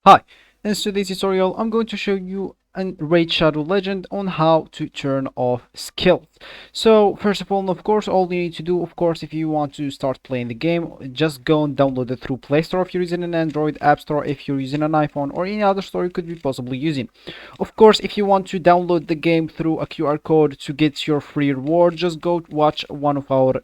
Hi, in today's tutorial I'm going to show you an Raid Shadow Legend on how to turn off skills. So first of all, of course, all you need to do, of course, if you want to start playing the game, just go and download it through Play Store if you're using an Android, App Store if you're using an iPhone, or any other store you could be possibly using. Of course, if you want to download the game through a QR code to get your free reward, just go watch one of our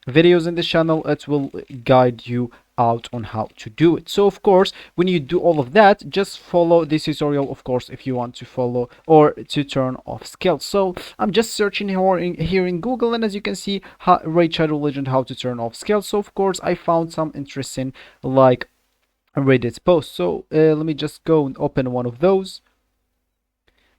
videos in this channel. It will guide you out on how to do it. So of course, when you do all of that, just follow this tutorial, of course, if you want to follow or to turn off skills. So I'm just searching here in Google, and as you can see, Raid Shadow Legend, how to turn off skills. So of course I found some interesting like Reddit posts. So let me just go and open one of those.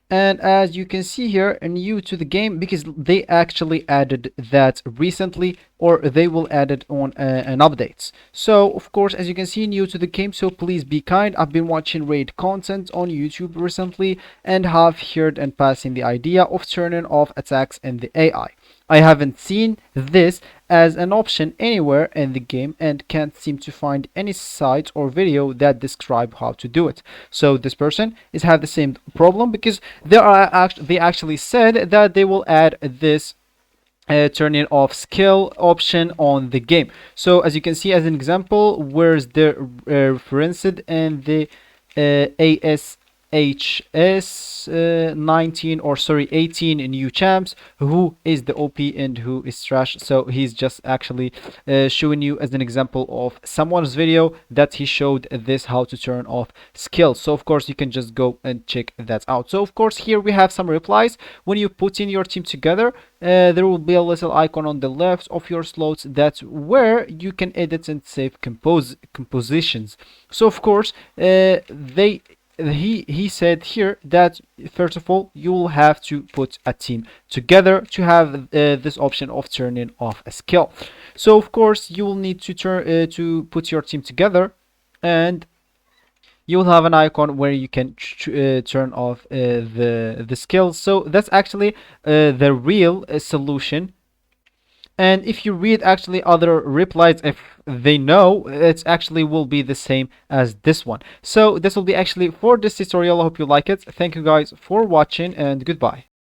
And as you can see here, new to the game, because they actually added that recently, or they will add it on an updates. So of course, as you can see, new to the game, so please be kind. I've been watching raid content on YouTube recently and have heard and passing the idea of turning off attacks in the AI. I haven't seen this as an option anywhere in the game and can't seem to find any site or video that describe how to do it. So this person is have the same problem, because they actually said that they will add this turning off skill option on the game. So as you can see, as an example, where's the referenced in the ASHS 19, or sorry, 18 new champs, who is the OP and who is trash. So he's just actually showing you as an example of someone's video that he showed this how to turn off skills. So of course you can just go and check that out. So of course here we have some replies. When you put in your team together, there will be a little icon on the left of your slots, that's where you can edit and save compositions. So of course he said here that first of all you will have to put a team together to have this option of turning off a skill. So of course you will need to put your team together, and you will have an icon where you can turn off the skills. So that's actually the real solution. And if you read actually other replies, if they know, it actually will be the same as this one. So this will be actually for this tutorial. I hope you like it. Thank you guys for watching, and goodbye.